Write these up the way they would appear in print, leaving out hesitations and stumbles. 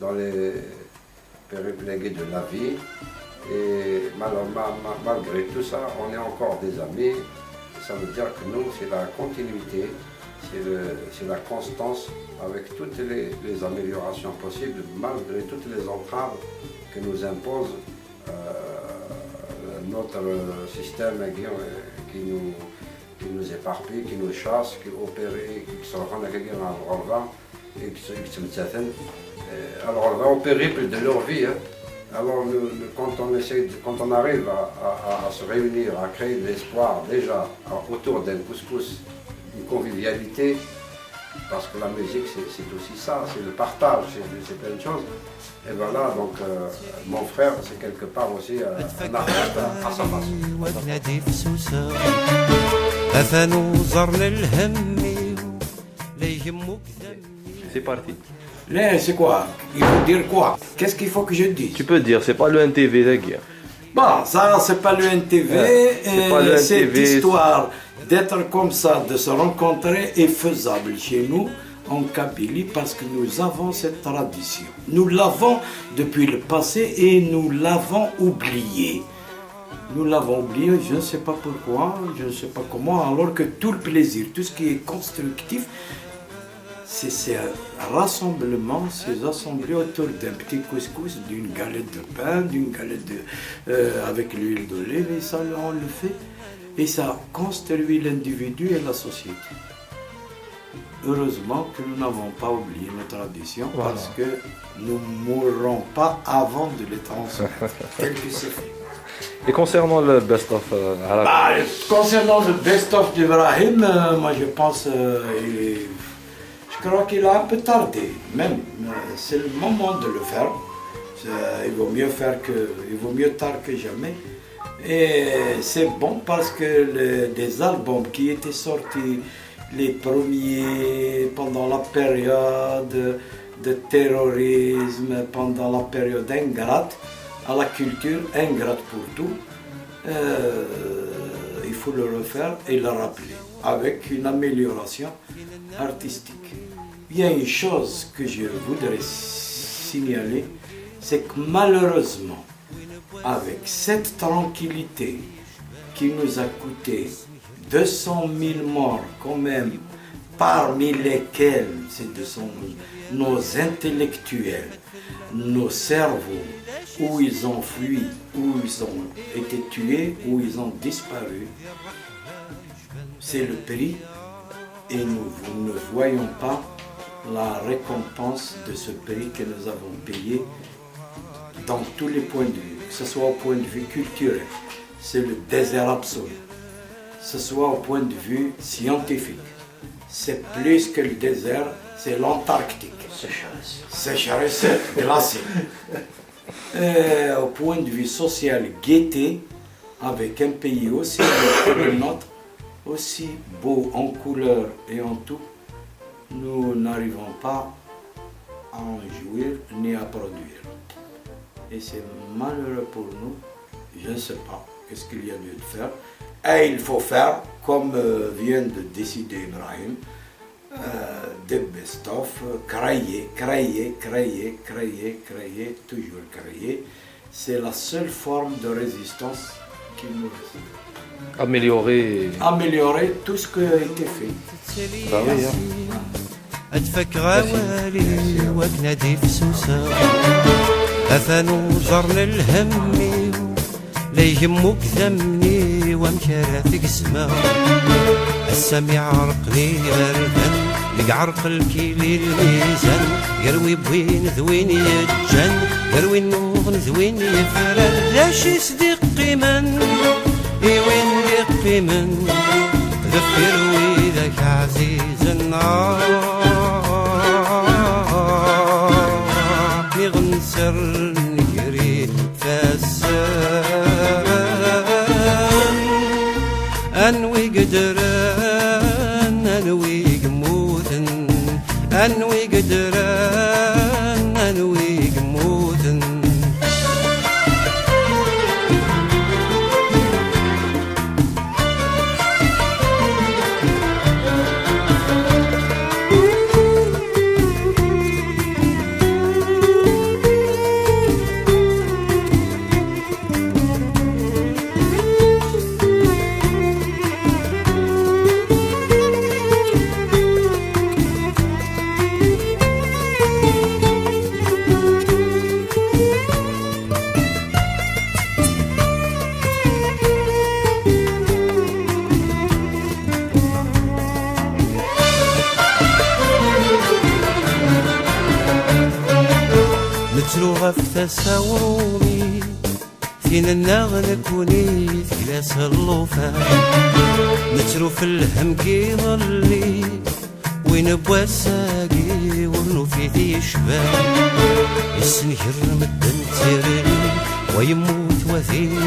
dans les périplégués de la vie. Et malgré tout ça, on est encore des amis. Ça veut dire que nous, c'est la continuité, c'est la constance avec toutes les améliorations possibles, malgré toutes les entraves que nous impose notre système qui nous éparpille, qui nous chasse, qui opère, qui se rend alors on va au périple de leur vie. Hein. Alors quand on arrive à se réunir, à créer de l'espoir déjà autour d'un couscous, une convivialité, parce que la musique c'est aussi ça, c'est le partage, c'est plein de choses. Et voilà, donc mon frère c'est quelque part aussi un artiste à sa façon. C'est parti. Là, c'est quoi? Il faut dire quoi? Qu'est-ce qu'il faut que je dise? Tu peux dire, c'est pas le NTV, la guerre. Bon, ça, c'est pas le NTV. Cette histoire d'être comme ça, de se rencontrer, est faisable chez nous, en Kabylie, parce que nous avons cette tradition. Nous l'avons depuis le passé et nous l'avons oublié. Nous l'avons oublié, je ne sais pas pourquoi, je ne sais pas comment, alors que tout le plaisir, tout ce qui est constructif, c'est ces rassemblements, ces assemblées autour d'un petit couscous, d'une galette de pain, d'une galette avec l'huile d'olive, et ça, on le fait. Et ça construit l'individu et la société. Heureusement que nous n'avons pas oublié nos traditions, parce que nous ne mourrons pas avant de les transmettre, quel que ce soit. Et concernant le best-of arabe, concernant le best-of d'Ibrahim, moi je pense je crois qu'il a un peu tardé, même. C'est le moment de le faire. Il vaut mieux tard que jamais. Et c'est bon parce que des albums qui étaient sortis, les premiers pendant la période de terrorisme, pendant la période ingrate, à la culture ingrate pour tout, il faut le refaire et le rappeler avec une amélioration artistique. Il y a une chose que je voudrais signaler, c'est que malheureusement, avec cette tranquillité qui nous a coûté 200 000 morts quand même, parmi lesquels c'est nos intellectuels, nos cerveaux, où ils ont fui, où ils ont été tués, où ils ont disparu, c'est le prix et nous ne voyons pas la récompense de ce prix que nous avons payé dans tous les points de vue, que ce soit au point de vue culturel, c'est le désert absolu, que ce soit au point de vue scientifique, c'est plus que le désert, c'est l'Antarctique. Sécheresse glacée. Au point de vue social, gaieté, avec un pays aussi beau que le nôtre, aussi beau en couleur et en tout, nous n'arrivons pas à en jouir ni à produire. Et c'est malheureux pour nous, je ne sais pas qu'est-ce qu'il y a lieu de faire. Et il faut faire, comme vient de décider Ibrahim, des best-of, créer, toujours créer. C'est la seule forme de résistance qui nous reste. Améliorer tout ce qui a été fait. Bah oui, أتفك غوالي وكنادي في سوسة أثنو جرن الهمي لا يهمك ذمي ومشارع في قسمة السامي عرقني غربان يقعرق الكيلي الميزان يروي بوين ذوين يتجن يروي النوض ذوين يفرد لاش يصدق قيمن وين يقيمن ذكر ويدك عزيز النار غنسر نجري فاسان انوي قدران انوي قموتن انوي قدران انوي قموتن نتلو غف تساومي فين النغ نكوني ثلاث اللوفان نتلو في الهم كي ظلي وين بواساقي ورنو في ذي شبان يسنهر مدن تيري ويموت وثين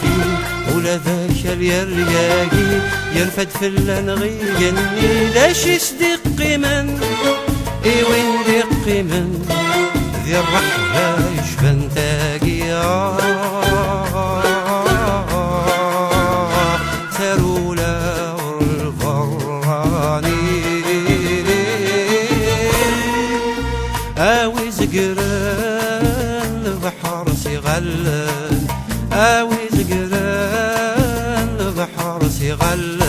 فيه ولا ذاك اليرياقي ينفد في اللنغي جني لاش يصدق من وين دق من ذي الرحلة يشبن تاقي ثرولا والبراني آوي زقران البحر سيغلن آوي زقران البحر سيغلن